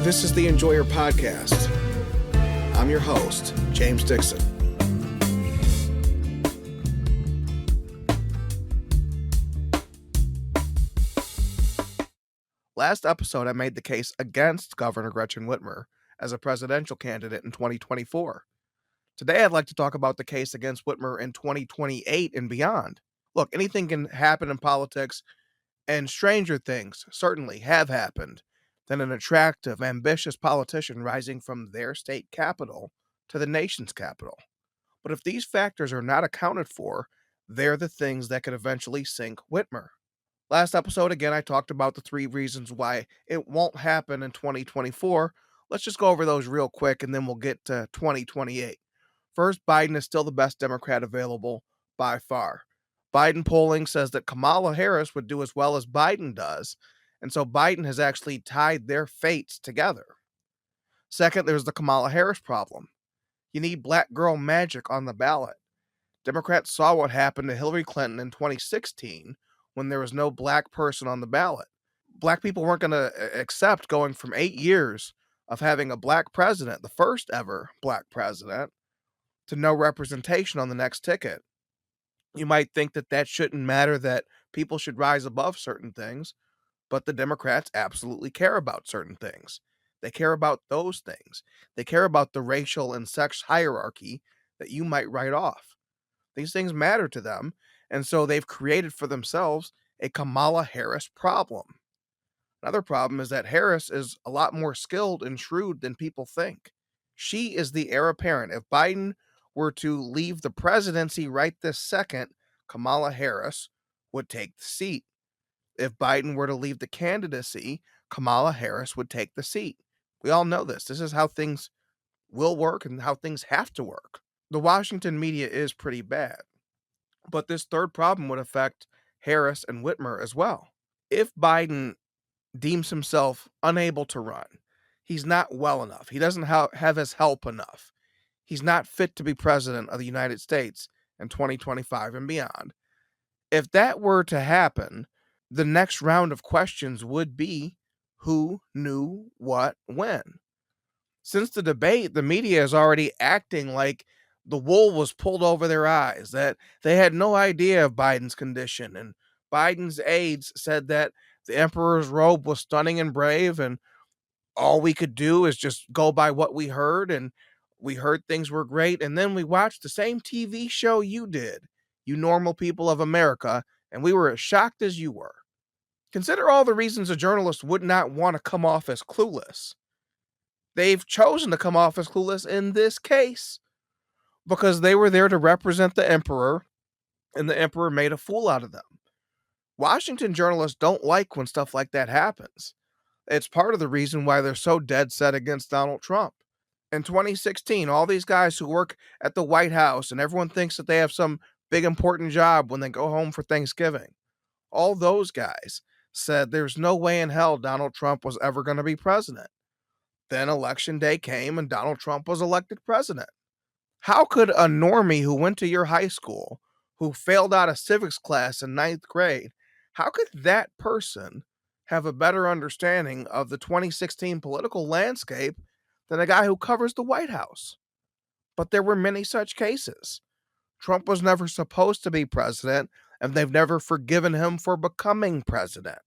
This is the Enjoyer Podcast. I'm your host, James Dickson. Last episode, I made the case against Governor Gretchen Whitmer as a presidential candidate in 2024. Today, I'd like to talk about the case against Whitmer in 2028 and beyond. Look, anything can happen in politics, and stranger things certainly have happened than an attractive, ambitious politician rising from their state capital to the nation's capital. But if these factors are not accounted for, they're the things that could eventually sink Whitmer. Last episode, again, I talked about the 3 reasons why it won't happen in 2024. Let's just go over those real quick, and then we'll get to 2028. First, Biden is still the best Democrat available by far. Biden polling says that Kamala Harris would do as well as Biden does, and so Biden has actually tied their fates together. Second, there's the Kamala Harris problem. You need black girl magic on the ballot. Democrats saw what happened to Hillary Clinton in 2016 when there was no black person on the ballot. Black people weren't going to accept going from 8 years of having a black president, the first ever black president, to no representation on the next ticket. You might think that that shouldn't matter, that people should rise above certain things, but the Democrats absolutely care about certain things. They care about those things. They care about the racial and sex hierarchy that you might write off. These things matter to them, and so they've created for themselves a Kamala Harris problem. Another problem is that Harris is a lot more skilled and shrewd than people think. She is the heir apparent. If Biden were to leave the presidency right this second, Kamala Harris would take the seat. If Biden were to leave the candidacy, Kamala Harris would take the seat. We all know this. This is how things will work and how things have to work. The Washington media is pretty bad, but this third problem would affect Harris and Whitmer as well. If Biden deems himself unable to run, he's not well enough, he doesn't have his help enough, he's not fit to be president of the United States in 2025 and beyond. If that were to happen, the next round of questions would be who knew what when. Since the debate, the media is already acting like the wool was pulled over their eyes, that they had no idea of Biden's condition, and Biden's aides said that the emperor's robe was stunning and brave, and all we could do is just go by what we heard, and we heard things were great, and then we watched the same TV show you did, you normal people of America, and we were as shocked as you were. Consider all the reasons a journalist would not want to come off as clueless. They've chosen to come off as clueless in this case because they were there to represent the emperor, and the emperor made a fool out of them. Washington journalists don't like when stuff like that happens. It's part of the reason why they're so dead set against Donald Trump. In 2016, all these guys who work at the White House and everyone thinks that they have some big important job when they go home for Thanksgiving, all those guys said there's no way in hell Donald Trump was ever going to be president. Then election day came and Donald Trump was elected president. How could a normie who went to your high school, who failed out a civics class in 9th grade, how could that person have a better understanding of the 2016 political landscape than a guy who covers the White House? But there were many such cases. Trump was never supposed to be president, and they've never forgiven him for becoming president.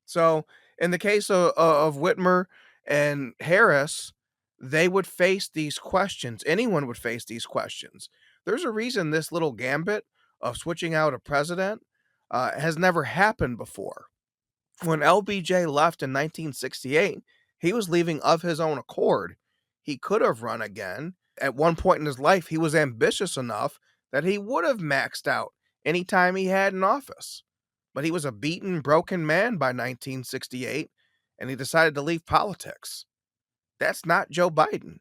So in the case of Whitmer and Harris, they would face these questions. Anyone would face these questions. There's a reason this little gambit of switching out a president has never happened before. When LBJ left in 1968, he was leaving of his own accord. He could have run again. At one point in his life, he was ambitious enough that he would have maxed out any time he had in office. But he was a beaten, broken man by 1968, and he decided to leave politics. That's not Joe Biden.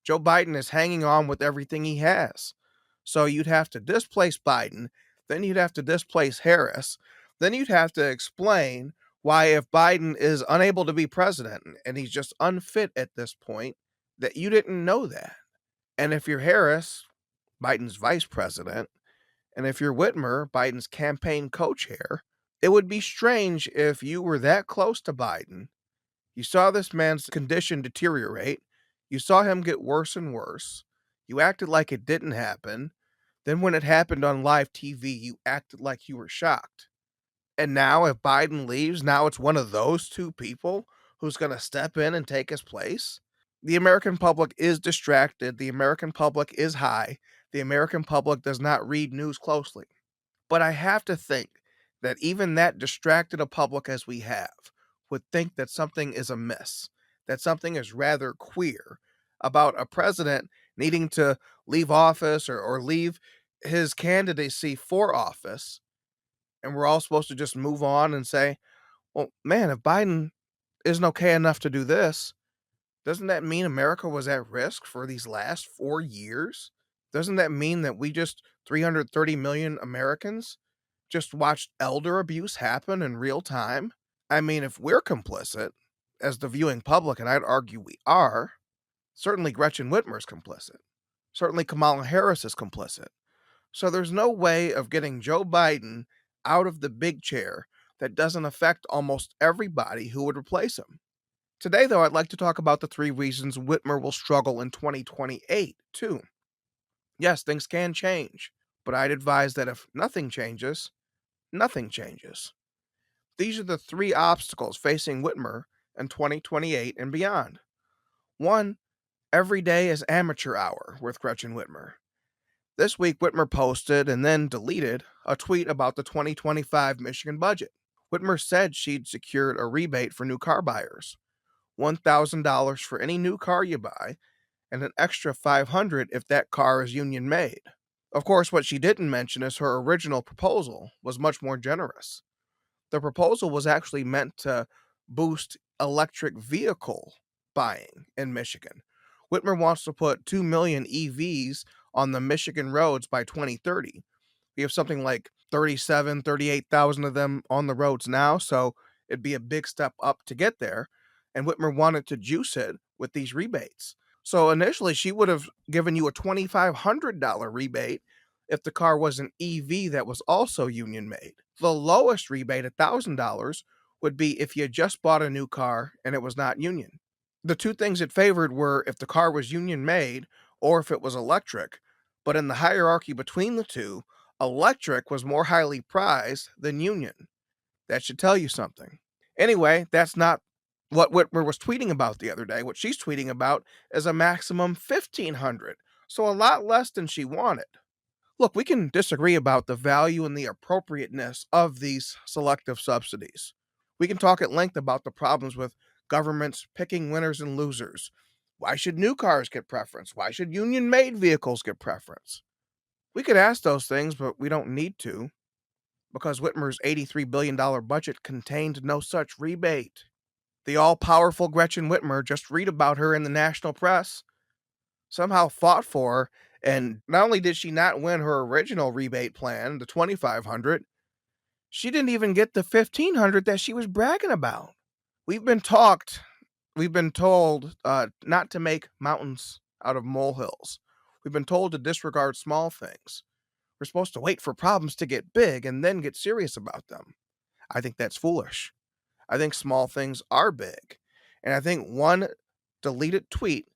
Joe Biden is hanging on with everything he has. So you'd have to displace Biden, then you'd have to displace Harris, then you'd have to explain why, if Biden is unable to be president and he's just unfit at this point, that you didn't know that. And if you're Harris, Biden's vice president, and if you're Whitmer, Biden's campaign co-chair, it would be strange if you were that close to Biden You saw this man's condition deteriorate. You saw him get worse and worse. You acted like it didn't happen. Then, when it happened on live TV, you acted like you were shocked. And now, if Biden leaves, now it's one of those two people who's going to step in and take his place. The American public is distracted. The American public is high. The American public does not read news closely. But I have to think that even that distracted a public as we have would think that something is amiss, that something is rather queer about a president needing to leave office or leave his candidacy for office. And we're all supposed to just move on and say, well, man, if Biden isn't okay enough to do this, doesn't that mean America was at risk for these last 4 years? Doesn't that mean that we just 330 million Americans just watched elder abuse happen in real time? I mean, if we're complicit as the viewing public, and I'd argue we are, certainly Gretchen Whitmer's complicit. Certainly Kamala Harris is complicit. So there's no way of getting Joe Biden out of the big chair that doesn't affect almost everybody who would replace him. Today, though, I'd like to talk about the 3 reasons Whitmer will struggle in 2028, too. Yes, things can change, but I'd advise that if nothing changes, nothing changes. These are the 3 obstacles facing Whitmer in 2028 and beyond. 1, every day is amateur hour with Gretchen Whitmer. This week, Whitmer posted and then deleted a tweet about the 2025 Michigan budget. Whitmer said she'd secured a rebate for new car buyers, $1,000 for any new car you buy, and an extra $500 if that car is union made. Of course, what she didn't mention is her original proposal was much more generous. The proposal was actually meant to boost electric vehicle buying in Michigan. Whitmer wants to put 2 million EVs on the Michigan roads by 2030. We have something like 38,000 of them on the roads now, so it'd be a big step up to get there. And Whitmer wanted to juice it with these rebates. So initially, she would have given you a $2,500 rebate if the car was an EV that was also union made. The lowest rebate, $1,000, would be if you just bought a new car and it was not union. The 2 things it favored were if the car was union made or if it was electric. But in the hierarchy between the 2, electric was more highly prized than union. That should tell you something. Anyway, that's not what Whitmer was tweeting about the other day. What she's tweeting about is a maximum $1,500, so a lot less than she wanted. Look, we can disagree about the value and the appropriateness of these selective subsidies. We can talk at length about the problems with governments picking winners and losers. Why should new cars get preference? Why should union-made vehicles get preference? We could ask those things, but we don't need to, because Whitmer's $83 billion budget contained no such rebate. The all-powerful Gretchen Whitmer, just read about her in the national press, somehow fought for, and not only did she not win her original rebate plan, the $2,500, she didn't even get the $1,500 that she was bragging about. We've been told not to make mountains out of molehills. We've been told to disregard small things. We're supposed to wait for problems to get big and then get serious about them. I think that's foolish. I think small things are big. And I think one deleted tweet,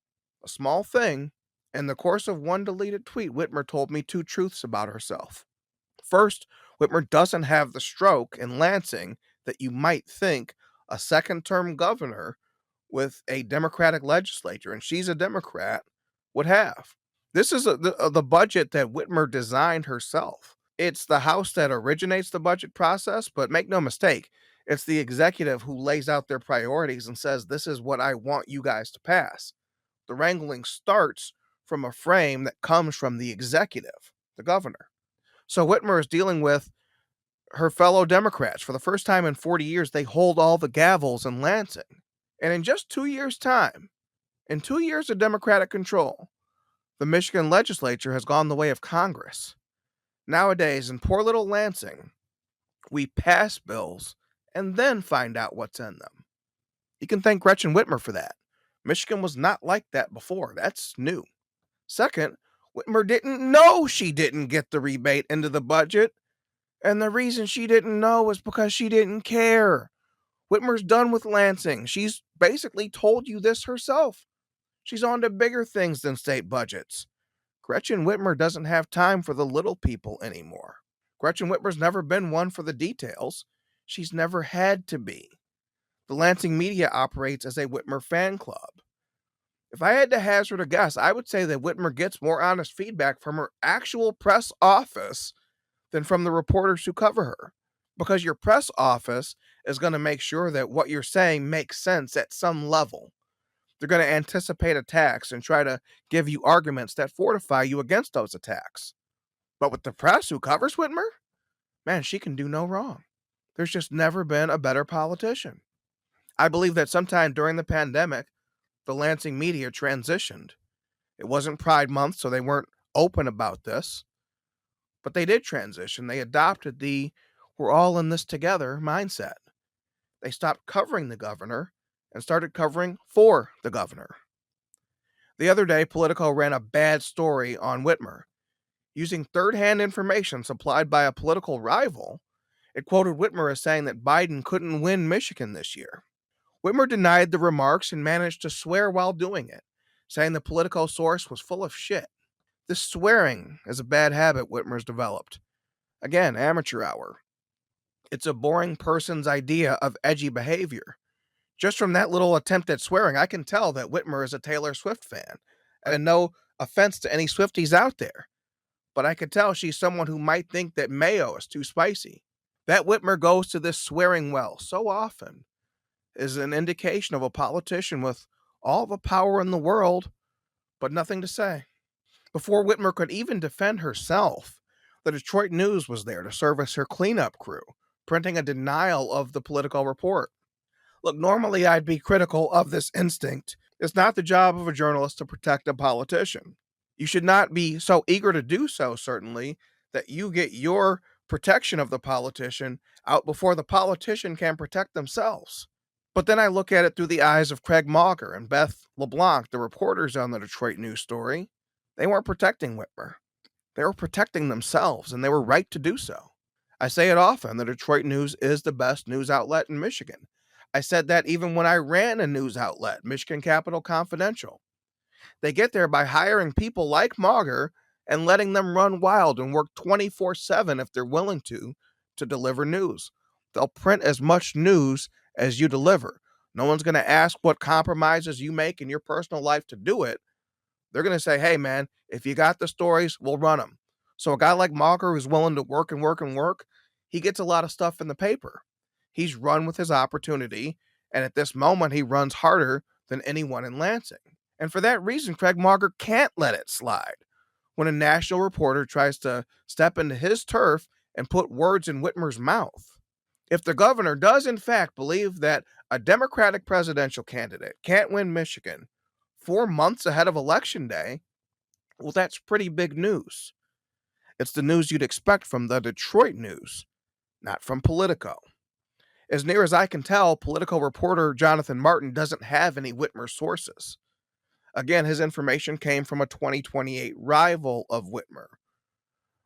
a small thing, in the course of one deleted tweet, Whitmer told me 2 truths about herself. First, Whitmer doesn't have the stroke in Lansing that you might think a second-term governor with a Democratic legislature, and she's a Democrat, would have. This is the budget that Whitmer designed herself. It's the House that originates the budget process, but make no mistake, it's the executive who lays out their priorities and says, this is what I want you guys to pass. The wrangling starts from a frame that comes from the executive, the governor. So Whitmer is dealing with her fellow Democrats. For the first time in 40 years, they hold all the gavels in Lansing. And in just 2 years' time, in 2 years of Democratic control, the Michigan legislature has gone the way of Congress. Nowadays, in poor little Lansing, we pass bills and then find out what's in them. You can thank Gretchen Whitmer for that. Michigan was not like that before. That's new. Second, Whitmer didn't know she didn't get the rebate into the budget. And the reason she didn't know was because she didn't care. Whitmer's done with Lansing. She's basically told you this herself. She's on to bigger things than state budgets. Gretchen Whitmer doesn't have time for the little people anymore. Gretchen Whitmer's never been one for the details. She's never had to be. The Lansing media operates as a Whitmer fan club. If I had to hazard a guess, I would say that Whitmer gets more honest feedback from her actual press office than from the reporters who cover her. Because your press office is going to make sure that what you're saying makes sense at some level. They're going to anticipate attacks and try to give you arguments that fortify you against those attacks. But with the press who covers Whitmer, man, she can do no wrong. There's just never been a better politician. I believe that sometime during the pandemic, the Lansing media transitioned. It wasn't Pride Month, so they weren't open about this. But they did transition. They adopted the we're all in this together mindset. They stopped covering the governor and started covering for the governor. The other day, Politico ran a bad story on Whitmer. Using third-hand information supplied by a political rival, it quoted Whitmer as saying that Biden couldn't win Michigan this year. Whitmer denied the remarks and managed to swear while doing it, saying the Politico source was full of shit. This swearing is a bad habit Whitmer's developed. Again, amateur hour. It's a boring person's idea of edgy behavior. Just from that little attempt at swearing, I can tell that Whitmer is a Taylor Swift fan. And no offense to any Swifties out there, but I could tell she's someone who might think that mayo is too spicy. That Whitmer goes to this swearing well so often is an indication of a politician with all the power in the world, but nothing to say. Before Whitmer could even defend herself, the Detroit News was there to serve as her cleanup crew, printing a denial of the Politico report. Look, normally I'd be critical of this instinct. It's not the job of a journalist to protect a politician. You should not be so eager to do so, certainly, that you get your protection of the politician out before the politician can protect themselves. But then I look at it through the eyes of Craig Mauger and Beth LeBlanc, the reporters on the Detroit News story. They weren't protecting Whitmer. They were protecting themselves, and they were right to do so. I say it often, the Detroit News is the best news outlet in Michigan. I said that even when I ran a news outlet, Michigan Capital Confidential. They get there by hiring people like Mauger and letting them run wild and work 24/7 if they're willing to deliver news. They'll print as much news as you deliver. No one's going to ask what compromises you make in your personal life to do it. They're going to say, hey, man, if you got the stories, we'll run them. So a guy like Mauger who's willing to work and work and work, he gets a lot of stuff in the paper. He's run with his opportunity, and at this moment, he runs harder than anyone in Lansing. And for that reason, Craig Mauger can't let it slide when a national reporter tries to step into his turf and put words in Whitmer's mouth. If the governor does, in fact, believe that a Democratic presidential candidate can't win Michigan 4 months ahead of Election Day, well, that's pretty big news. It's the news you'd expect from the Detroit News, not from Politico. As near as I can tell, Politico reporter Jonathan Martin doesn't have any Whitmer sources. Again, his information came from a 2028 rival of Whitmer.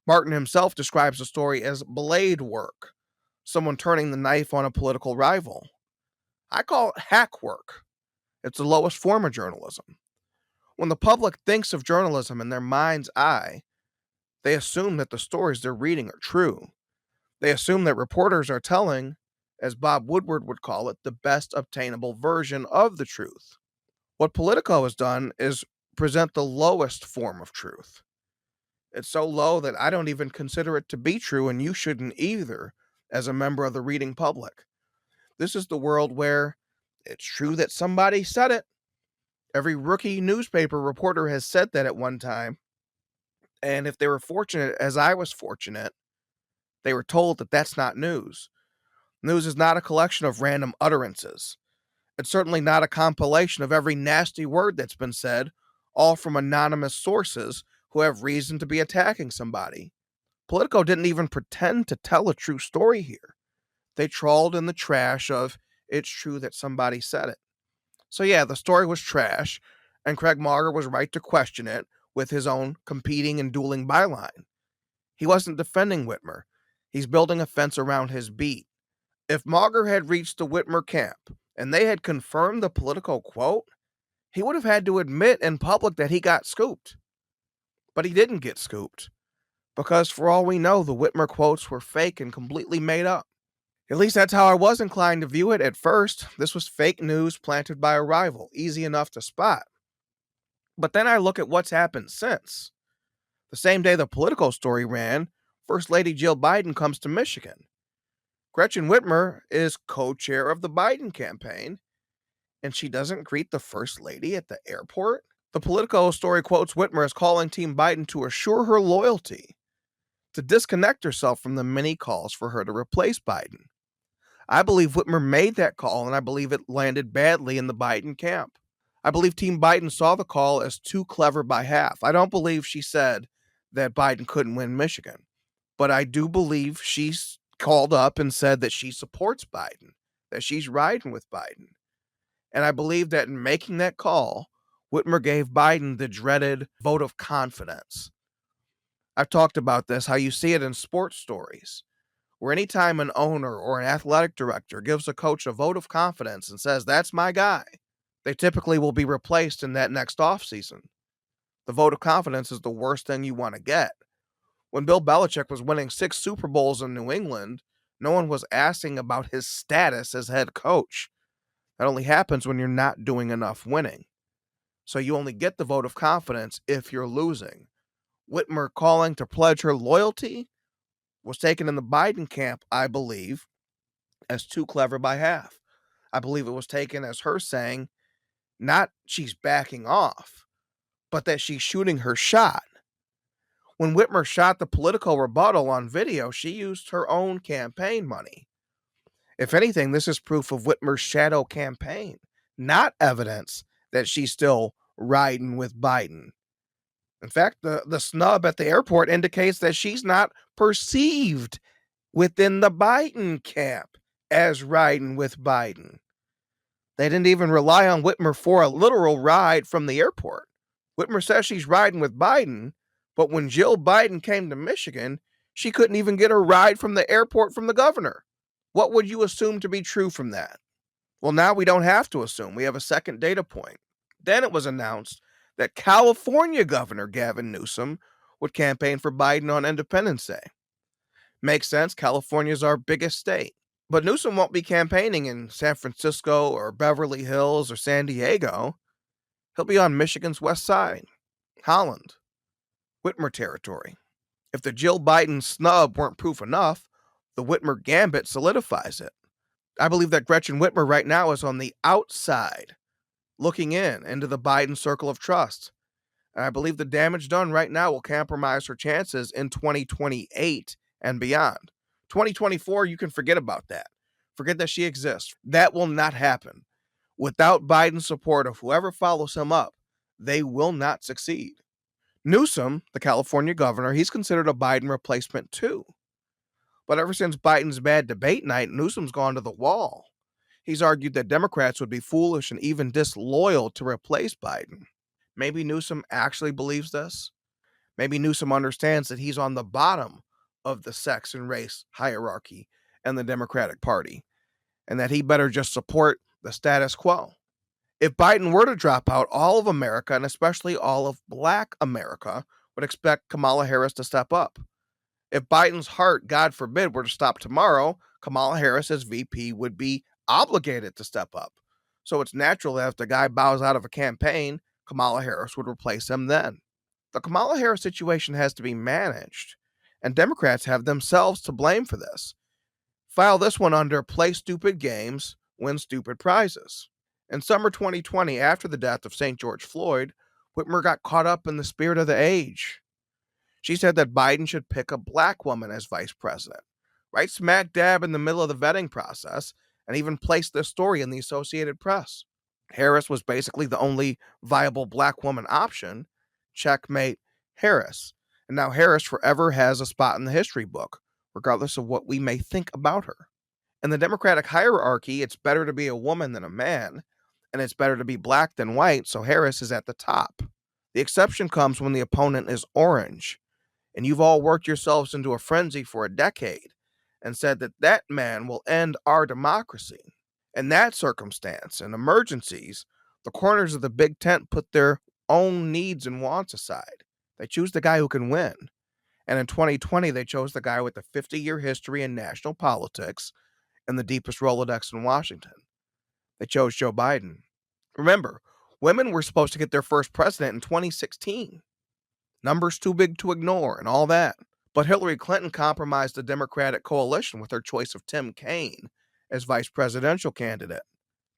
Martin himself describes the story as blade work, someone turning the knife on a political rival. I call it hack work. It's the lowest form of journalism. When the public thinks of journalism in their mind's eye, they assume that the stories they're reading are true. They assume that reporters are telling, as Bob Woodward would call it, the best obtainable version of the truth. What Politico has done is present the lowest form of truth. It's so low that I don't even consider it to be true, and you shouldn't either, as a member of the reading public. This is the world where it's true that somebody said it. Every rookie newspaper reporter has said that at one time. And if they were fortunate, as I was fortunate, they were told that that's not news. News is not a collection of random utterances. It's certainly not a compilation of every nasty word that's been said, all from anonymous sources who have reason to be attacking somebody. Politico didn't even pretend to tell a true story here. They trawled in the trash of, it's true that somebody said it. So yeah, the story was trash, and Craig Mauger was right to question it with his own competing and dueling byline. He wasn't defending Whitmer. He's building a fence around his beat. If Mauger had reached the Whitmer camp and they had confirmed the Politico quote, he would have had to admit in public that he got scooped. But he didn't get scooped, because for all we know, the Whitmer quotes were fake and completely made up. At least that's how I was inclined to view it at first. This was fake news planted by a rival, easy enough to spot. But then I look at what's happened since. The same day the Politico story ran, First Lady Jill Biden comes to Michigan. Gretchen Whitmer is co-chair of the Biden campaign, and she doesn't greet the First Lady at the airport? The Politico story quotes Whitmer as calling Team Biden to assure her loyalty, to disconnect herself from the many calls for her to replace Biden. I believe Whitmer made that call, and I believe it landed badly in the Biden camp. I believe Team Biden saw the call as too clever by half. I don't believe she said that Biden couldn't win Michigan, but I do believe she called up and said that she supports Biden, that she's riding with Biden. And I believe that in making that call, Whitmer gave Biden the dreaded vote of confidence. I've talked about this, how you see it in sports stories, where anytime an owner or an athletic director gives a coach a vote of confidence and says, that's my guy, they typically will be replaced in that next offseason. The vote of confidence is the worst thing you want to get. When Bill Belichick was winning 6 Super Bowls in New England, no one was asking about his status as head coach. That only happens when you're not doing enough winning. So you only get the vote of confidence if you're losing. Whitmer calling to pledge her loyalty was taken in the Biden camp, I believe, as too clever by half. I believe it was taken as her saying, not she's backing off, but that she's shooting her shot. When Whitmer shot the Politico rebuttal on video, she used her own campaign money. If anything, this is proof of Whitmer's shadow campaign, not evidence that she's still riding with Biden. In fact, the snub at the airport indicates that she's not perceived within the Biden camp as riding with Biden. They didn't even rely on Whitmer for a literal ride from the airport. Whitmer says she's riding with Biden, but when Jill Biden came to Michigan, she couldn't even get a ride from the airport from the governor. What would you assume to be true from that? Well, now we don't have to assume. We have a second data point. Then it was announced that California Governor Gavin Newsom would campaign for Biden on Independence Day. Makes sense. California is our biggest state. But Newsom won't be campaigning in San Francisco or Beverly Hills or San Diego. He'll be on Michigan's west side, Holland, Whitmer territory. If the Jill Biden snub weren't proof enough, the Whitmer gambit solidifies it. I believe that Gretchen Whitmer right now is on the outside, looking into the Biden circle of trust. And I believe the damage done right now will compromise her chances in 2028 and beyond. 2024, you can forget about that. Forget that she exists. That will not happen. Without Biden's support of whoever follows him up, they will not succeed. Newsom, the California governor, he's considered a Biden replacement too. But ever since Biden's bad debate night, Newsom's gone to the wall. He's argued that Democrats would be foolish and even disloyal to replace Biden. Maybe Newsom actually believes this. Maybe Newsom understands that he's on the bottom of the sex and race hierarchy in the Democratic Party, and that he better just support the status quo. If Biden were to drop out, all of America, and especially all of Black America, would expect Kamala Harris to step up. If Biden's heart, God forbid, were to stop tomorrow, Kamala Harris as VP would be obligated to step up. So it's natural that if the guy bows out of a campaign, Kamala Harris would replace him then. The Kamala Harris situation has to be managed, and Democrats have themselves to blame for this. File this one under play stupid games, win stupid prizes. In summer 2020, after the death of St. George Floyd, Whitmer got caught up in the spirit of the age. She said that Biden should pick a Black woman as vice president, right smack dab in the middle of the vetting process, and even placed this story in the Associated Press. Harris was basically the only viable Black woman option. Checkmate Harris. And now Harris forever has a spot in the history book, regardless of what we may think about her. In the Democratic hierarchy, it's better to be a woman than a man, and it's better to be Black than white, so Harris is at the top. The exception comes when the opponent is orange, and you've all worked yourselves into a frenzy for a decade and said that that man will end our democracy. In that circumstance and emergencies, the corners of the big tent put their own needs and wants aside. They choose the guy who can win. And in 2020, they chose the guy with the 50-year history in national politics and the deepest Rolodex in Washington. They chose Joe Biden. Remember, women were supposed to get their first president in 2016. Numbers too big to ignore and all that. But Hillary Clinton compromised the Democratic coalition with her choice of Tim Kaine as vice presidential candidate.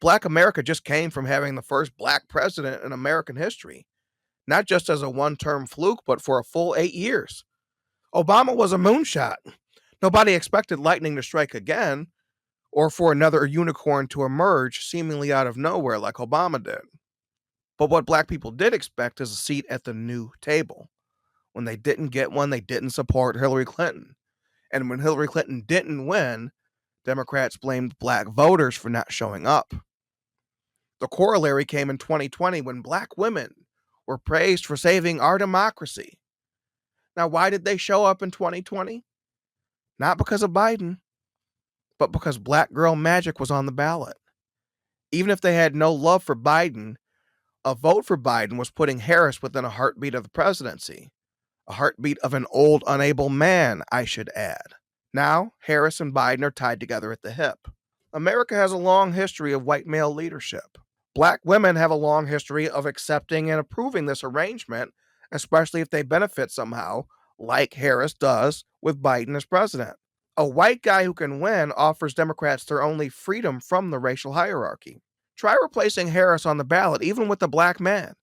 Black America just came from having the first black president in American history, not just as a one-term fluke, but for a full 8 years. Obama was a moonshot. Nobody expected lightning to strike again, or for another unicorn to emerge seemingly out of nowhere like Obama did. But what black people did expect is a seat at the new table. When they didn't get one, they didn't support Hillary Clinton. And when Hillary Clinton didn't win, Democrats blamed black voters for not showing up. The corollary came in 2020 when black women were praised for saving our democracy. Now, why did they show up in 2020? Not because of Biden, but because black girl magic was on the ballot. Even if they had no love for Biden, a vote for Biden was putting Harris within a heartbeat of the presidency. A heartbeat of an old, unable man, I should add. Now, Harris and Biden are tied together at the hip. America has a long history of white male leadership. Black women have a long history of accepting and approving this arrangement, especially if they benefit somehow, like Harris does with Biden as president. A white guy who can win offers Democrats their only freedom from the racial hierarchy. Try replacing Harris on the ballot, even with a black man.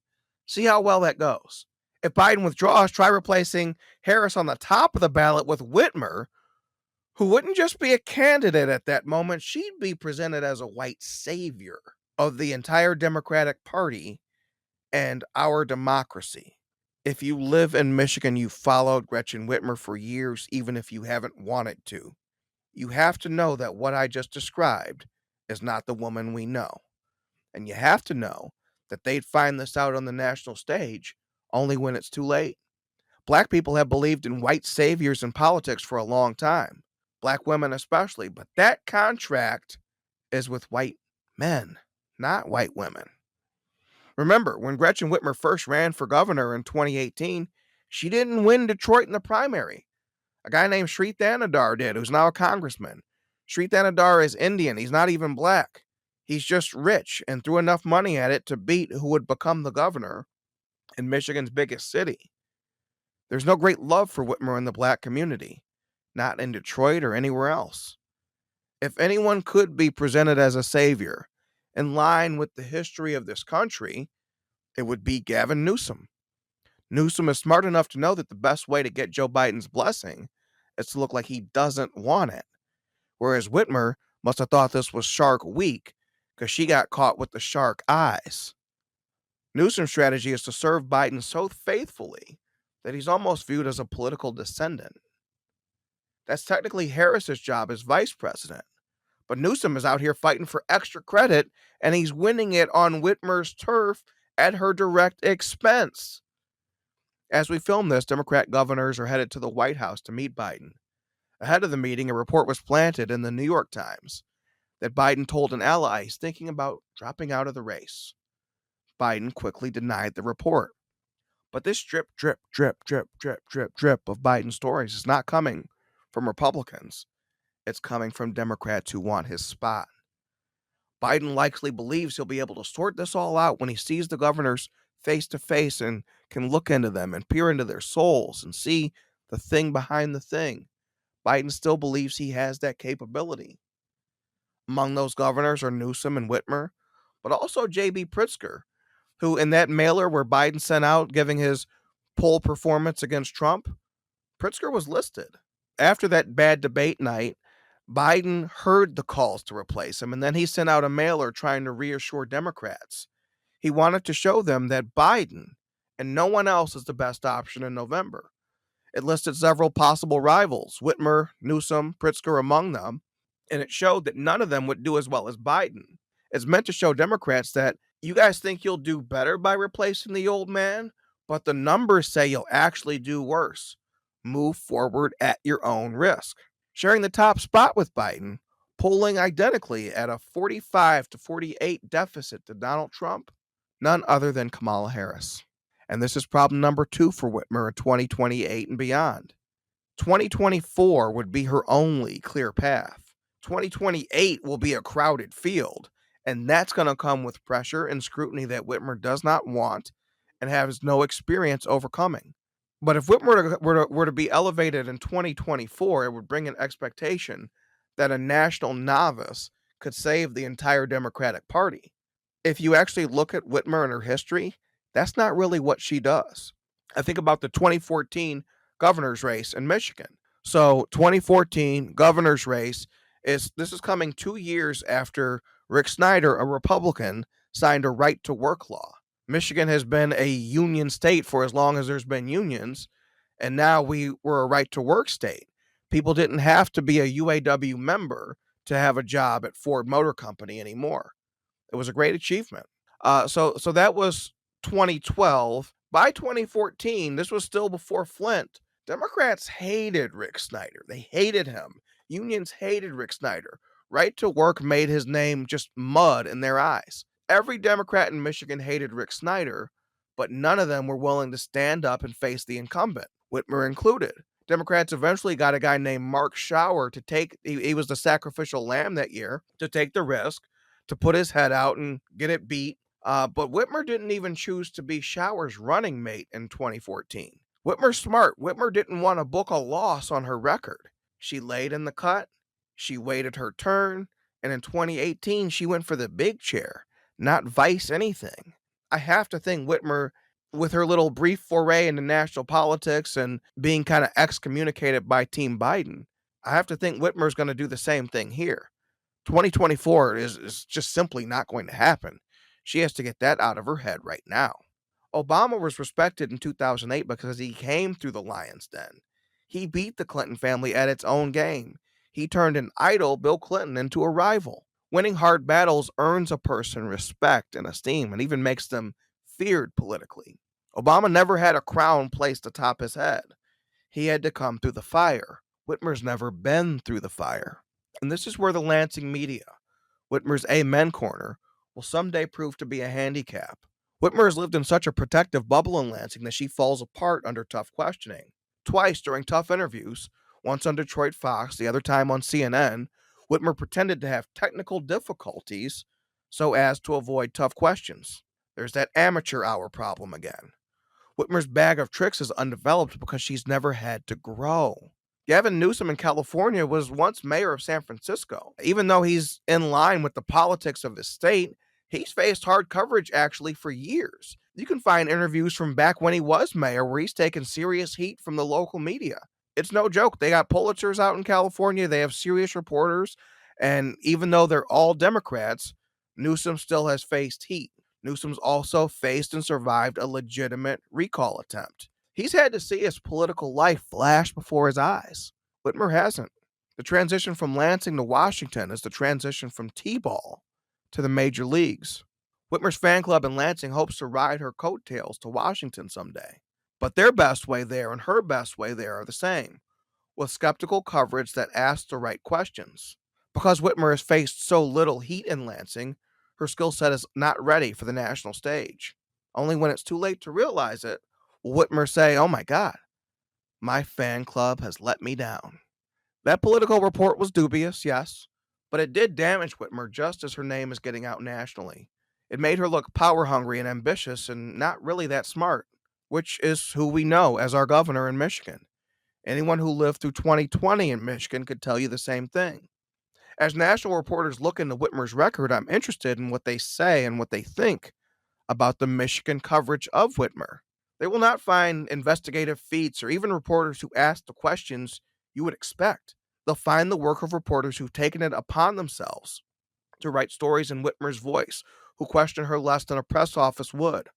See how well that goes. If Biden withdraws, try replacing Harris on the top of the ballot with Whitmer, who wouldn't just be a candidate at that moment, she'd be presented as a white savior of the entire Democratic Party and our democracy. If you live in Michigan, you followed Gretchen Whitmer for years, even if you haven't wanted to. You have to know that what I just described is not the woman we know. And you have to know that they'd find this out on the national stage only when it's too late. Black people have believed in white saviors in politics for a long time, black women especially, but that contract is with white men, not white women. Remember, when Gretchen Whitmer first ran for governor in 2018, she didn't win Detroit in the primary. A guy named Sri Thanadar did, who's now a congressman. Sri Thanadar is Indian. He's not even black. He's just rich and threw enough money at it to beat who would become the governor in Michigan's biggest city. There's no great love for Whitmer in the black community, not in Detroit or anywhere else. If anyone could be presented as a savior in line with the history of this country, it would be Gavin Newsom. Newsom is smart enough to know that the best way to get Joe Biden's blessing is to look like he doesn't want it. Whereas Whitmer must have thought this was Shark Week because she got caught with the shark eyes. Newsom's strategy is to serve Biden so faithfully that he's almost viewed as a political descendant. That's technically Harris's job as vice president. But Newsom is out here fighting for extra credit, and he's winning it on Whitmer's turf at her direct expense. As we film this, Democrat governors are headed to the White House to meet Biden. Ahead of the meeting, a report was planted in the New York Times that Biden told an ally he's thinking about dropping out of the race. Biden quickly denied the report. But this drip of Biden stories is not coming from Republicans. It's coming from Democrats who want his spot. Biden likely believes he'll be able to sort this all out when he sees the governors face to face and can look into them and peer into their souls and see the thing behind the thing. Biden still believes he has that capability. Among those governors are Newsom and Whitmer, but also J.B. Pritzker, who in that mailer where Biden sent out giving his poll performance against Trump, Pritzker was listed. After that bad debate night, Biden heard the calls to replace him, and then he sent out a mailer trying to reassure Democrats. He wanted to show them that Biden and no one else is the best option in November. It listed several possible rivals, Whitmer, Newsom, Pritzker among them, and it showed that none of them would do as well as Biden. It's meant to show Democrats that you guys think you'll do better by replacing the old man, but the numbers say you'll actually do worse. Move forward at your own risk. Sharing the top spot with Biden, polling identically at a 45-48 deficit to Donald Trump, none other than Kamala Harris. And this is problem number 2 for Whitmer in 2028 and beyond. 2024 would be her only clear path. 2028 will be a crowded field, and that's going to come with pressure and scrutiny that Whitmer does not want and has no experience overcoming. But if Whitmer were to be elevated in 2024, it would bring an expectation that a national novice could save the entire Democratic Party. If you actually look at Whitmer and her history, that's not really what she does. I think about the 2014 governor's race in Michigan. So 2014 governor's race is coming 2 years after Rick Snyder, a Republican, signed a right to work law. Michigan has been a union state for as long as there's been unions, and now we were a right to work state. People didn't have to be a UAW member to have a job at Ford Motor Company anymore. It was a great achievement. So that was 2012. By 2014, this was still before Flint. Democrats hated Rick Snyder. They hated him. Unions hated Rick Snyder. Right to work made his name just mud in their eyes. Every Democrat in Michigan hated Rick Snyder, but none of them were willing to stand up and face the incumbent, Whitmer included. Democrats eventually got a guy named Mark Schauer to take, he was the sacrificial lamb that year, to take the risk, to put his head out and get it beat. But Whitmer didn't even choose to be Schauer's running mate in 2014. Whitmer's smart. Whitmer didn't want to book a loss on her record. She laid in the cut, she waited her turn, and in 2018, she went for the big chair, not vice anything. I have to think Whitmer, with her little brief foray into national politics and being kind of excommunicated by Team Biden, I have to think Whitmer's going to do the same thing here. 2024 is just simply not going to happen. She has to get that out of her head right now. Obama was respected in 2008 because he came through the lion's den. He beat the Clinton family at its own game. He turned an idol, Bill Clinton, into a rival. Winning hard battles earns a person respect and esteem and even makes them feared politically. Obama never had a crown placed atop his head. He had to come through the fire. Whitmer's never been through the fire. And this is where the Lansing media, Whitmer's Amen Corner, will someday prove to be a handicap. Whitmer has lived in such a protective bubble in Lansing that she falls apart under tough questioning. Twice during tough interviews, once on Detroit Fox, the other time on CNN, Whitmer pretended to have technical difficulties so as to avoid tough questions. There's that amateur hour problem again. Whitmer's bag of tricks is undeveloped because she's never had to grow. Gavin Newsom in California was once mayor of San Francisco. Even though he's in line with the politics of his state, he's faced hard coverage actually for years. You can find interviews from back when he was mayor where he's taken serious heat from the local media. It's no joke. They got Pulitzers out in California. They have serious reporters. And even though they're all Democrats, Newsom still has faced heat. Newsom's also faced and survived a legitimate recall attempt. He's had to see his political life flash before his eyes. Whitmer hasn't. The transition from Lansing to Washington is the transition from T-ball to the major leagues. Whitmer's fan club in Lansing hopes to ride her coattails to Washington someday. But their best way there and her best way there are the same, with skeptical coverage that asks the right questions. Because Whitmer has faced so little heat in Lansing, her skill set is not ready for the national stage. Only when it's too late to realize it will Whitmer say, "Oh my God, my fan club has let me down." That political report was dubious, yes, but it did damage Whitmer just as her name is getting out nationally. It made her look power hungry and ambitious and not really that smart, which is who we know as our governor in Michigan. Anyone who lived through 2020 in Michigan could tell you the same thing. As national reporters look into Whitmer's record, I'm interested in what they say and what they think about the Michigan coverage of Whitmer. They will not find investigative feats or even reporters who ask the questions you would expect. They'll find the work of reporters who've taken it upon themselves to write stories in Whitmer's voice, who question her less than a press office would.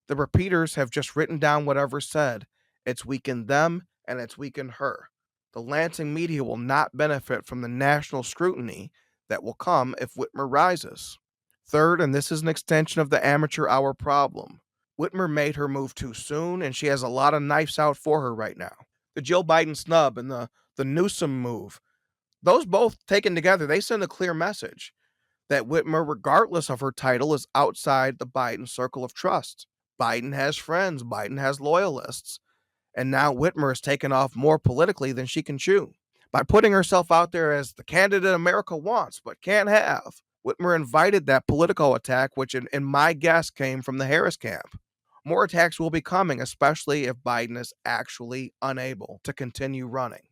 The repeaters have just written down whatever's said. It's weakened them and it's weakened her. The Lansing media will not benefit from the national scrutiny that will come if Whitmer rises. Third, and this is an extension of the amateur hour problem, Whitmer made her move too soon, and she has a lot of knives out for her right now. The Jill Biden snub and the Newsom move, Those both taken together, they send a clear message that Whitmer, regardless of her title, is outside the Biden circle of trust. Biden has friends, Biden has loyalists, and now Whitmer has taken off more politically than she can chew. By putting herself out there as the candidate America wants but can't have, Whitmer invited that political attack, which in my guess came from the Harris camp. More attacks will be coming, especially if Biden is actually unable to continue running.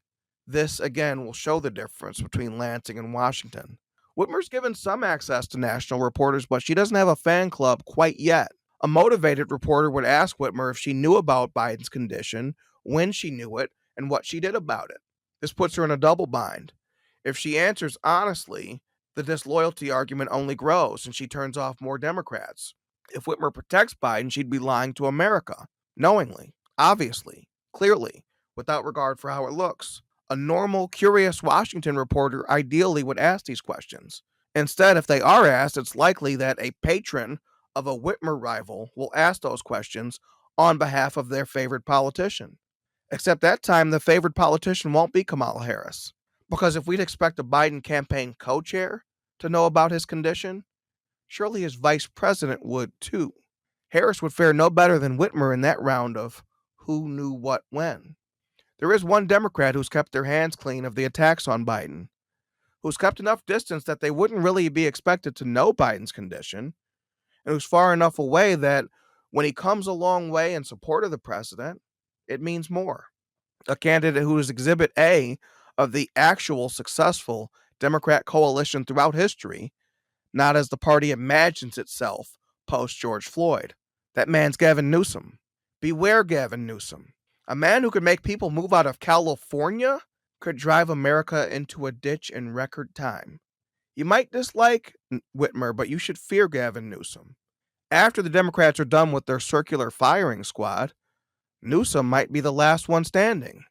This, again, will show the difference between Lansing and Washington. Whitmer's given some access to national reporters, but she doesn't have a fan club quite yet. A motivated reporter would ask Whitmer if she knew about Biden's condition, when she knew it, and what she did about it. This puts her in a double bind. If she answers honestly, the disloyalty argument only grows and she turns off more Democrats. If Whitmer protects Biden, she'd be lying to America, knowingly, obviously, clearly, without regard for how it looks. A normal, curious Washington reporter ideally would ask these questions. Instead, if they are asked, it's likely that a patron of a Whitmer rival will ask those questions on behalf of their favorite politician. Except that time, the favored politician won't be Kamala Harris. Because if we'd expect a Biden campaign co chair to know about his condition, surely his vice president would too. Harris would fare no better than Whitmer in that round of who knew what when. There is one Democrat who's kept their hands clean of the attacks on Biden, who's kept enough distance that they wouldn't really be expected to know Biden's condition, and who's far enough away that when he comes a long way in support of the president, it means more. A candidate who is Exhibit A of the actual successful Democrat coalition throughout history, not as the party imagines itself post George Floyd. That man's Gavin Newsom. Beware Gavin Newsom. A man who could make people move out of California could drive America into a ditch in record time. You might dislike Whitmer, but you should fear Gavin Newsom. After the Democrats are done with their circular firing squad, Newsom might be the last one standing.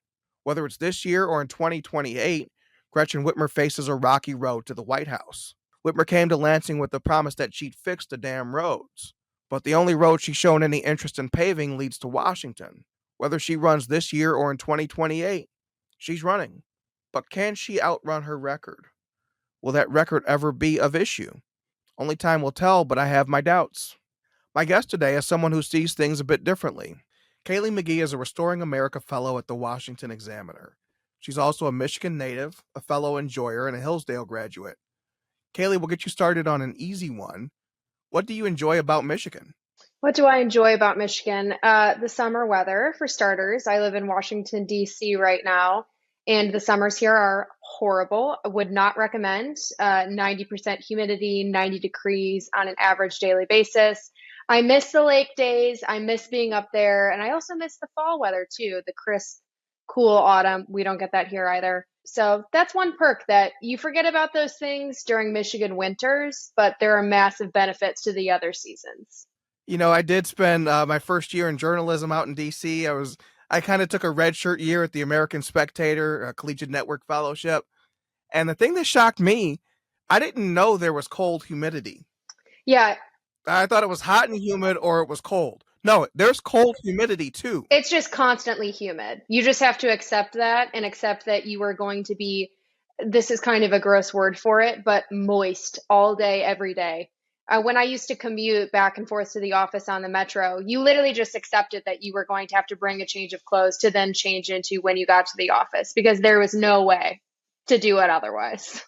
Whether it's this year or in 2028, Gretchen Whitmer faces a rocky road to the White House. Whitmer came to Lansing with the promise that she'd fix the damn roads. But the only road she's shown any interest in paving leads to Washington. Whether she runs this year or in 2028, she's running. But can she outrun her record? Will that record ever be of issue? Only time will tell, but I have my doubts. My guest today is someone who sees things a bit differently. Kaylee McGhee is a Restoring America Fellow at the Washington Examiner. She's also a Michigan native, a fellow enjoyer, and a Hillsdale graduate. Kaylee, we'll get you started on an easy one. What do you enjoy about Michigan? What do I enjoy about Michigan? The summer weather, for starters. I live in Washington, D.C. right now, and the summers here are horrible. I would not recommend. 90% humidity, 90 degrees on an average daily basis. I miss the lake days. I miss being up there, and I also miss the fall weather too, the crisp, cool autumn. We don't get that here either. So that's one perk that you forget about those things during Michigan winters, but there are massive benefits to the other seasons. You know, I did spend my first year in journalism out in DC. I kind of took a red shirt year at the American Spectator Collegiate Network Fellowship. And the thing that shocked me, I didn't know there was cold humidity. Yeah, I thought it was hot and humid or it was cold. No, there's cold humidity too. it's just constantly humid. You just have to accept that and accept that you are going to be, this is kind of a gross word for it, but moist all day, every day. When I used to commute back and forth to the office on the metro, you literally just accepted that you were going to have to bring a change of clothes to then change into when you got to the office because there was no way to do it otherwise.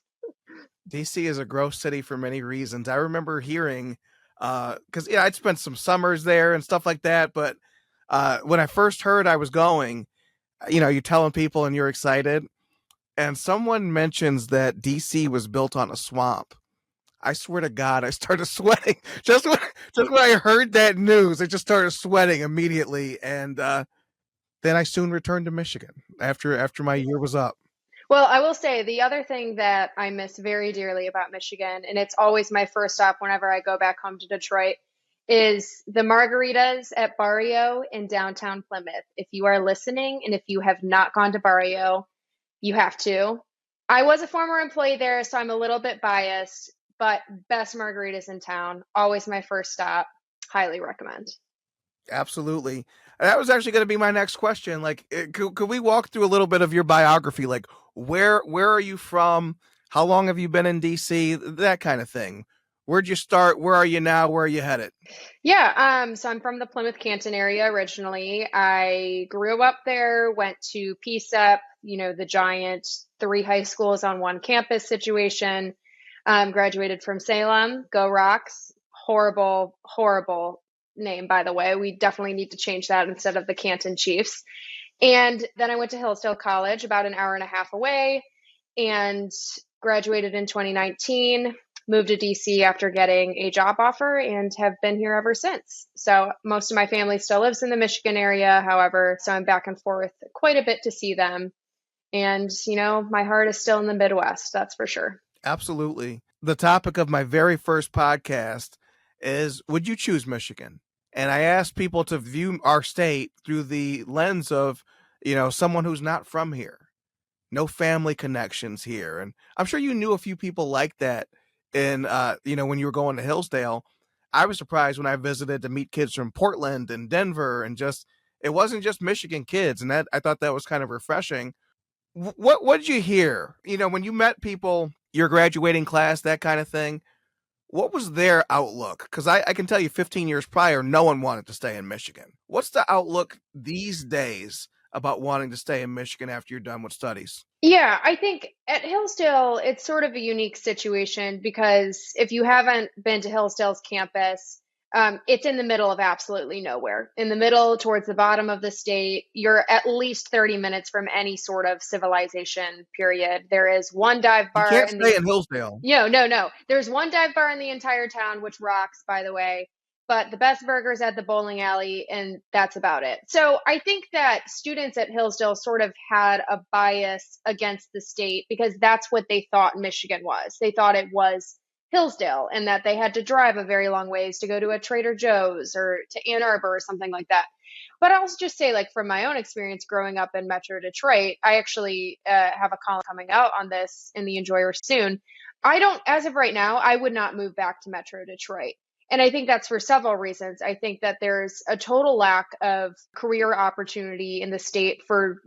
DC is a gross city for many reasons. I remember hearing, because yeah, I'd spent some summers there and stuff like that. But when I first heard I was going, you know, you're telling people and you're excited, and someone mentions that DC was built on a swamp. I swear to God, I started sweating just when I heard that news. I just started sweating immediately, and then I soon returned to Michigan after my year was up. Well, I will say the other thing that I miss very dearly about Michigan, and it's always my first stop whenever I go back home to Detroit, is the margaritas at Barrio in downtown Plymouth. If you are listening and if you have not gone to Barrio, you have to. I was a former employee there, so I'm a little bit biased, but best margaritas in town. Always my first stop. Highly recommend. Absolutely. That was actually going to be my next question. Like, could we walk through a little bit of your biography? Like, where are you from? How long have you been in DC? That kind of thing. Where'd you start? Where are you now? Where are you headed? Yeah, so I'm from the Plymouth Canton area originally. I grew up there, went to PSEP, the giant three high schools on one campus situation. Graduated from Salem, Go Rocks. Horrible, horrible name, by the way. We definitely need to change that instead of the Canton Chiefs. And then I went to Hillsdale College, about an hour and a half away, and graduated in 2019. Moved to DC after getting a job offer and have been here ever since. So most of my family still lives in the Michigan area, however, so I'm back and forth quite a bit to see them. And, my heart is still in the Midwest, that's for sure. Absolutely. The topic of my very first podcast is, would you choose Michigan? And I asked people to view our state through the lens of, someone who's not from here, no family connections here. And I'm sure you knew a few people like that in, when you were going to Hillsdale. I was surprised when I visited to meet kids from Portland and Denver, and just, it wasn't just Michigan kids. And that, I thought that was kind of refreshing. What did you hear? When you met people, your graduating class, that kind of thing. What was their outlook? Because I can tell you, 15 years prior, no one wanted to stay in Michigan. What's the outlook these days about wanting to stay in Michigan after you're done with studies? Yeah, I think at Hillsdale, it's sort of a unique situation because if you haven't been to Hillsdale's campus, it's in the middle of absolutely nowhere. In the middle, towards the bottom of the state, you're at least 30 minutes from any sort of civilization, period. There is one dive You bar can't in the stay in Hillsdale. no. There's one dive bar in the entire town, which rocks, by the way. But the best burgers at the bowling alley, and that's about it. So I think that students at Hillsdale sort of had a bias against the state because that's what they thought Michigan was. They thought it was Hillsdale and that they had to drive a very long ways to go to a Trader Joe's or to Ann Arbor or something like that. But I'll just say, like, from my own experience growing up in Metro Detroit, I actually have a column coming out on this in the Enjoyer soon. I don't, as of right now, I would not move back to Metro Detroit. And I think that's for several reasons. I think that there's a total lack of career opportunity in the state for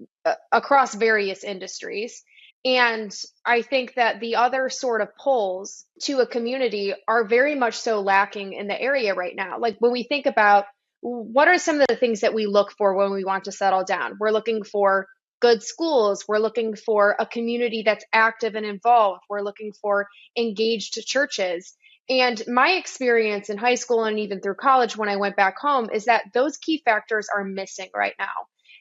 across various industries. And I think that the other sort of pulls to a community are very much so lacking in the area right now. Like when we think about what are some of the things that we look for when we want to settle down, we're looking for good schools. We're looking for a community that's active and involved. We're looking for engaged churches. And my experience in high school and even through college when I went back home is that those key factors are missing right now,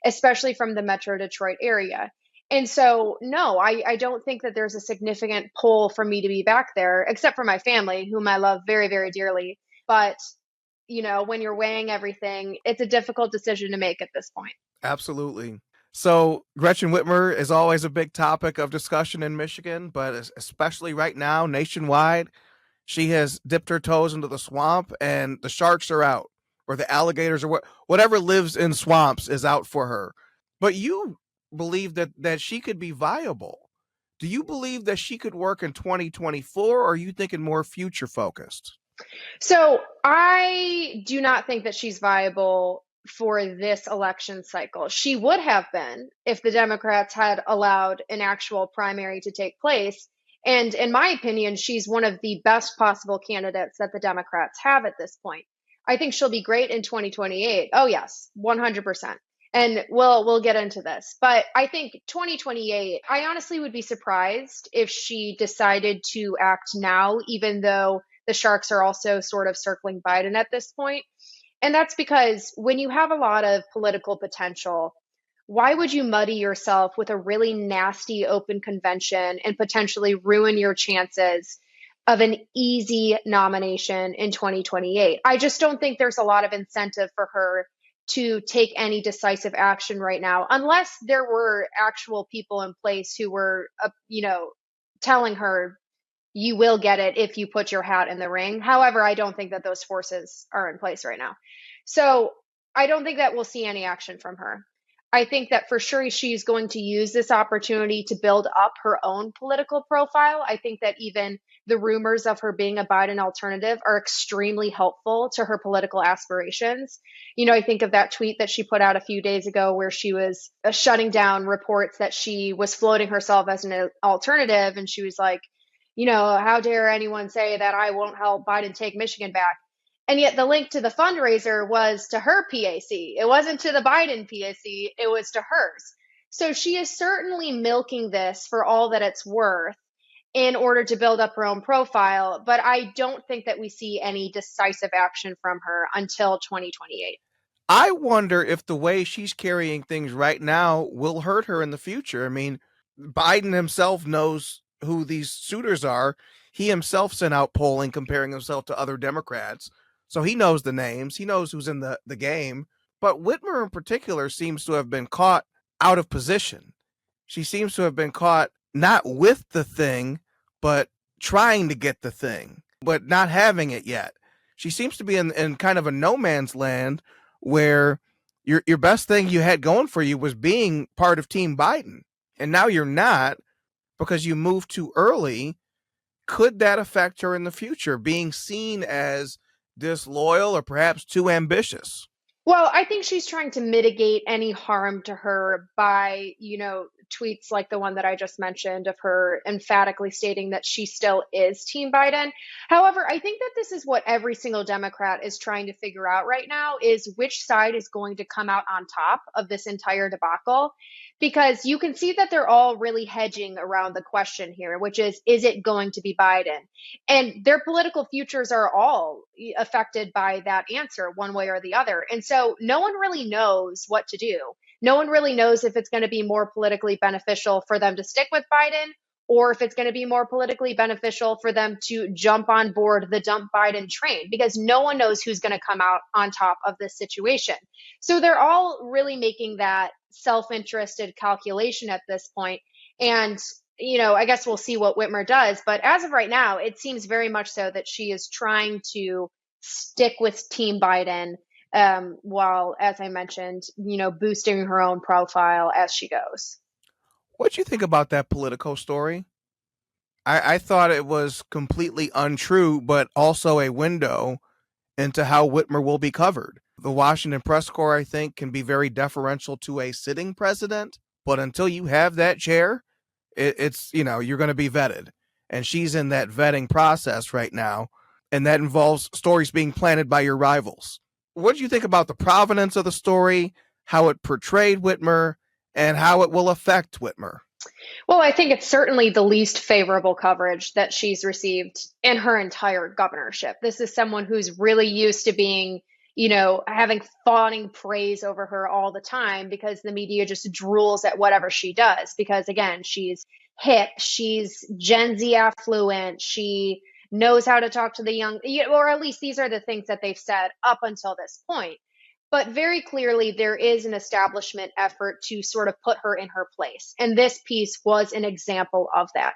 especially from the Metro Detroit area. And so, no, I don't think that there's a significant pull for me to be back there, except for my family, whom I love very, very dearly. But, when you're weighing everything, it's a difficult decision to make at this point. Absolutely. So Gretchen Whitmer is always a big topic of discussion in Michigan, but especially right now, nationwide, she has dipped her toes into the swamp, and the sharks are out, or the alligators, or whatever lives in swamps is out for her. But you believe that she could be viable. Do you believe that she could work in 2024, or are you thinking more future focused? So I do not think that she's viable for this election cycle. She would have been if the Democrats had allowed an actual primary to take place. And in my opinion, she's one of the best possible candidates that the Democrats have at this point. I think she'll be great in 2028. Oh yes, 100%. And we'll get into this. But I think 2028, I honestly would be surprised if she decided to act now, even though the Sharks are also sort of circling Biden at this point. And that's because when you have a lot of political potential, why would you muddy yourself with a really nasty open convention and potentially ruin your chances of an easy nomination in 2028? I just don't think there's a lot of incentive for her to take any decisive action right now, unless there were actual people in place who were, telling her you will get it if you put your hat in the ring. However, I don't think that those forces are in place right now. So I don't think that we'll see any action from her. I think that for sure she's going to use this opportunity to build up her own political profile. I think that even the rumors of her being a Biden alternative are extremely helpful to her political aspirations. I think of that tweet that she put out a few days ago where she was shutting down reports that she was floating herself as an alternative. And she was like, how dare anyone say that I won't help Biden take Michigan back? And yet the link to the fundraiser was to her PAC. It wasn't to the Biden PAC, it was to hers. So she is certainly milking this for all that it's worth in order to build up her own profile. But I don't think that we see any decisive action from her until 2028. I wonder if the way she's carrying things right now will hurt her in the future. I mean, Biden himself knows who these suitors are. He himself sent out polling comparing himself to other Democrats. So he knows the names, he knows who's in the game. But Whitmer in particular seems to have been caught out of position. She seems to have been caught not with the thing, but trying to get the thing, but not having it yet. She seems to be in kind of a no man's land where your best thing you had going for you was being part of Team Biden. And now you're not because you moved too early. Could that affect her in the future, being seen as disloyal or perhaps too ambitious? Well, I think she's trying to mitigate any harm to her by, tweets like the one that I just mentioned of her emphatically stating that she still is Team Biden. However, I think that this is what every single Democrat is trying to figure out right now is which side is going to come out on top of this entire debacle. Because you can see that they're all really hedging around the question here, which is it going to be Biden? And their political futures are all affected by that answer one way or the other. And so no one really knows what to do. No one really knows if it's going to be more politically beneficial for them to stick with Biden or if it's going to be more politically beneficial for them to jump on board the dump Biden train because no one knows who's going to come out on top of this situation. So they're all really making that self-interested calculation at this point. And I guess we'll see what Whitmer does. But as of right now, it seems very much so that she is trying to stick with Team Biden while, as I mentioned, boosting her own profile as she goes. What do you think about that Politico story? I thought it was completely untrue, but also a window into how Whitmer will be covered. The Washington press corps, I think, can be very deferential to a sitting president, but until you have that chair, it's you're going to be vetted, and she's in that vetting process right now, and that involves stories being planted by your rivals. What do you think about the provenance of the story, how it portrayed Whitmer, and how it will affect Whitmer? Well, I think it's certainly the least favorable coverage that she's received in her entire governorship. This is someone who's really used to being, having fawning praise over her all the time because the media just drools at whatever she does. Because again, she's hip, she's Gen Z affluent, she knows how to talk to the young, or at least these are the things that they've said up until this point. But very clearly, there is an establishment effort to sort of put her in her place. And this piece was an example of that.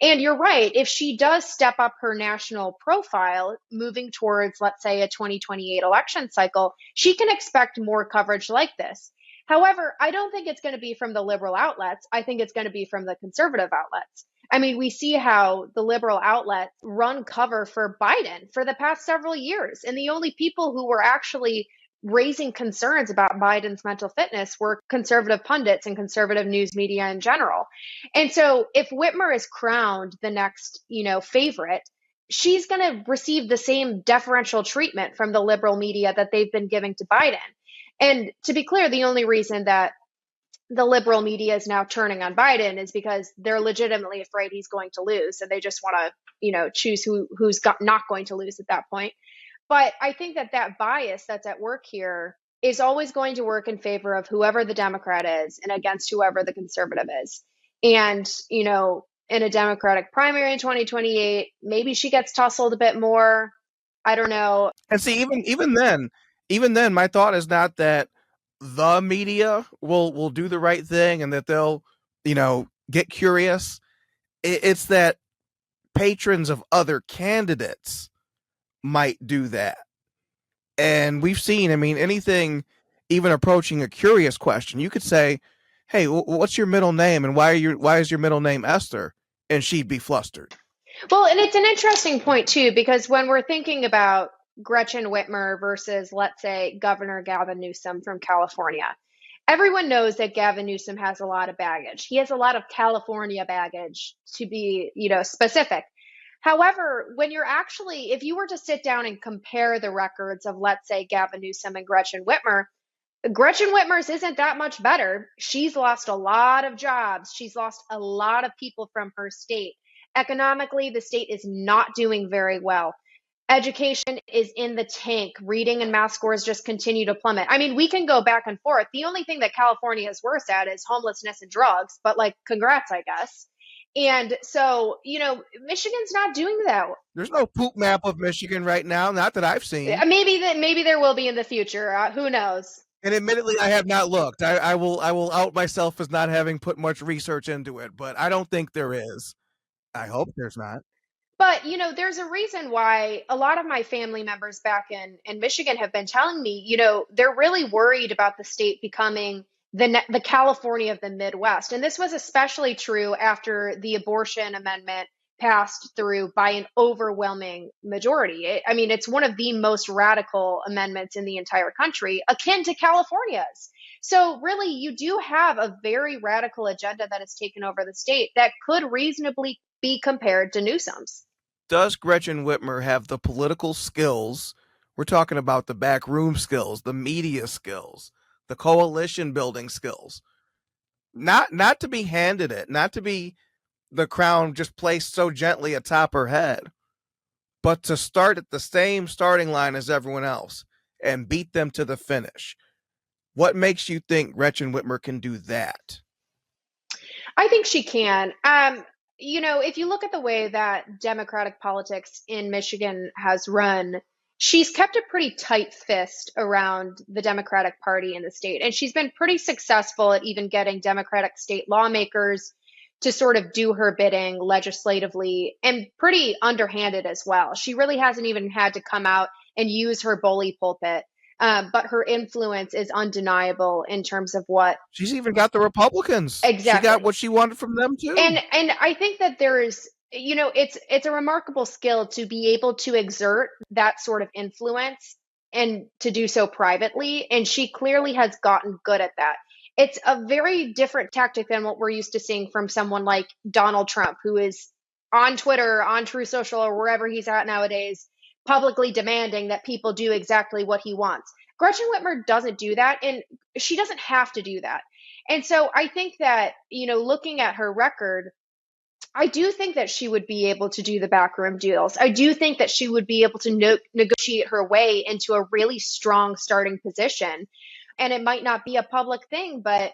And you're right, if she does step up her national profile, moving towards, let's say, a 2028 election cycle, she can expect more coverage like this. However, I don't think it's going to be from the liberal outlets. I think it's going to be from the conservative outlets. I mean, we see how the liberal outlets run cover for Biden for the past several years. And the only people who were actually raising concerns about Biden's mental fitness were conservative pundits and conservative news media in general. And so if Whitmer is crowned the next, favorite, she's going to receive the same deferential treatment from the liberal media that they've been giving to Biden. And to be clear, the only reason that the liberal media is now turning on Biden is because they're legitimately afraid he's going to lose. And they just want to, choose who's not going to lose at that point. But I think that bias that's at work here is always going to work in favor of whoever the Democrat is and against whoever the conservative is. And, in a Democratic primary in 2028, maybe she gets tussled a bit more. I don't know. And see, even then, my thought is not that the media will do the right thing and that they'll, get curious. It's that patrons of other candidates might do that. And we've seen, I mean, anything even approaching a curious question. You could say, "Hey, what's your middle name, and why is your middle name Esther?" And she'd be flustered. Well, and it's an interesting point too, because when we're thinking about Gretchen Whitmer versus, let's say, Governor Gavin Newsom from California, everyone knows that Gavin Newsom has a lot of baggage. He has a lot of California baggage, to be, specific. However, when you're actually, if you were to sit down and compare the records of, let's say, Gavin Newsom and Gretchen Whitmer's isn't that much better. She's lost a lot of jobs. She's lost a lot of people from her state. Economically, the state is not doing very well. Education is in the tank. Reading and math scores just continue to plummet. I mean, we can go back and forth. The only thing that California is worse at is homelessness and drugs, but like, congrats, I guess. And so, Michigan's not doing that. There's no poop map of Michigan right now, not that I've seen. Maybe there will be in the future. Who knows? And admittedly, I have not looked. I will out myself as not having put much research into it, but I don't think there is. I hope there's not. But, there's a reason why a lot of my family members back in Michigan have been telling me, they're really worried about the state becoming the California of the Midwest. And this was especially true after the abortion amendment passed through by an overwhelming majority. I mean, it's one of the most radical amendments in the entire country, akin to California's. So, really, you do have a very radical agenda that has taken over the state that could reasonably be compared to Newsom's. Does Gretchen Whitmer have the political skills? We're talking about the backroom skills, the media skills, the coalition building skills. Not to be handed it, not to be the crown just placed so gently atop her head, but to start at the same starting line as everyone else and beat them to the finish. What makes you think Gretchen Whitmer can do that? I think she can. If you look at the way that Democratic politics in Michigan has run, she's kept a pretty tight fist around the Democratic Party in the state. And she's been pretty successful at even getting Democratic state lawmakers to sort of do her bidding legislatively, and pretty underhanded as well. She really hasn't even had to come out and use her bully pulpit. But her influence is undeniable in terms of what. She's even got the Republicans. She got Exactly. what she wanted from them too. And I think that there is, it's a remarkable skill to be able to exert that sort of influence and to do so privately. And she clearly has gotten good at that. It's a very different tactic than what we're used to seeing from someone like Donald Trump, who is on Twitter, on True Social, or wherever he's at nowadays, publicly demanding that people do exactly what he wants. Gretchen Whitmer doesn't do that, and she doesn't have to do that. And so I think that, looking at her record, I do think that she would be able to do the backroom deals. I do think that she would be able to negotiate her way into a really strong starting position. And it might not be a public thing, but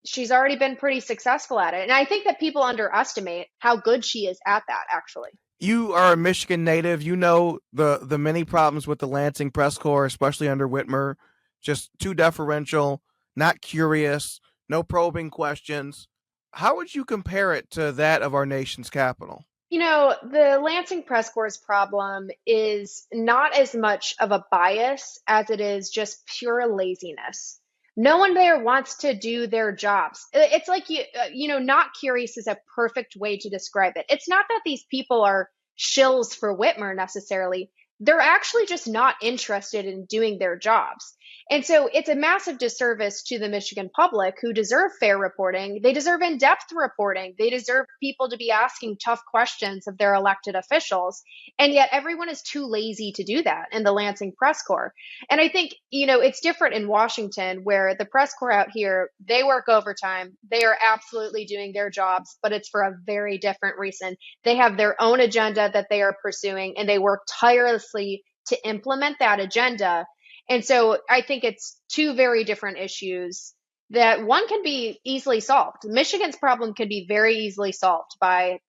she's already been pretty successful at it. And I think that people underestimate how good she is at that, actually. You are a Michigan native. You know the many problems with the Lansing press corps, especially under Whitmer. Just too deferential, not curious, no probing questions. How would you compare it to that of our nation's capital? The Lansing press corps problem is not as much of a bias as it is just pure laziness. No one there wants to do their jobs. It's like not curious is a perfect way to describe it. It's not that these people are shills for Whitmer necessarily. They're actually just not interested in doing their jobs. And so it's a massive disservice to the Michigan public, who deserve fair reporting. They deserve in depth reporting. They deserve people to be asking tough questions of their elected officials. And yet everyone is too lazy to do that in the Lansing press corps. And I think, it's different in Washington, where the press corps out here, they work overtime. They are absolutely doing their jobs, but it's for a very different reason. They have their own agenda that they are pursuing, and they work tirelessly to implement that agenda. And so I think it's two very different issues that one can be easily solved. Michigan's problem can be very easily solved by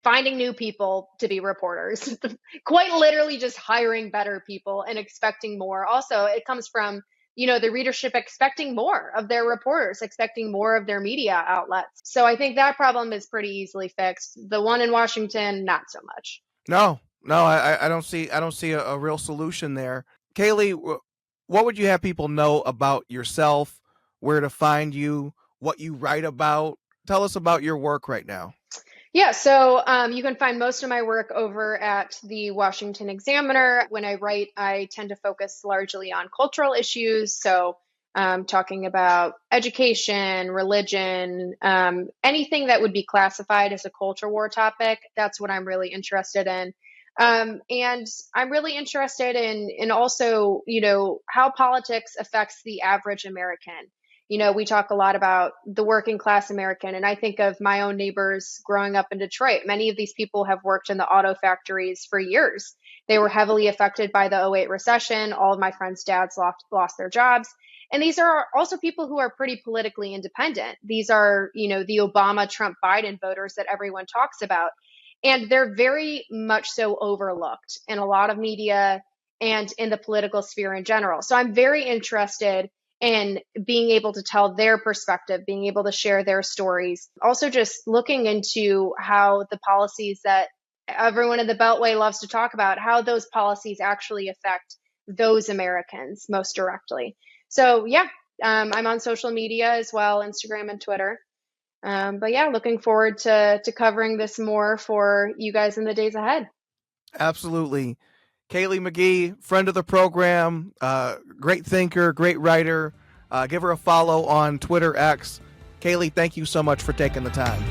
finding new people to be reporters, quite literally just hiring better people and expecting more. Also, it comes from, the readership expecting more of their reporters, expecting more of their media outlets. So I think that problem is pretty easily fixed. The one in Washington, not so much. No, no, I don't see a real solution there. Kaylee, what would you have people know about yourself, where to find you, what you write about? Tell us about your work right now. Yeah, so you can find most of my work over at the Washington Examiner. When I write, I tend to focus largely on cultural issues. So, talking about education, religion, anything that would be classified as a culture war topic, that's what I'm really interested in. And I'm really interested in also, how politics affects the average American. We talk a lot about the working class American, and I think of my own neighbors growing up in Detroit. Many of these people have worked in the auto factories for years. They were heavily affected by the '08 recession. All of my friends' dads lost their jobs. And these are also people who are pretty politically independent. These are, the Obama, Trump, Biden voters that everyone talks about. And they're very much so overlooked in a lot of media and in the political sphere in general. So I'm very interested in being able to tell their perspective, being able to share their stories. Also, just looking into how the policies that everyone in the Beltway loves to talk about, how those policies actually affect those Americans most directly. So, yeah, I'm on social media as well, Instagram and Twitter. But yeah, looking forward to covering this more for you guys in the days ahead. Absolutely. Kaylee McGhee, friend of the program, great thinker, great writer. Give her a follow on Twitter X. Kaylee, thank you so much for taking the time.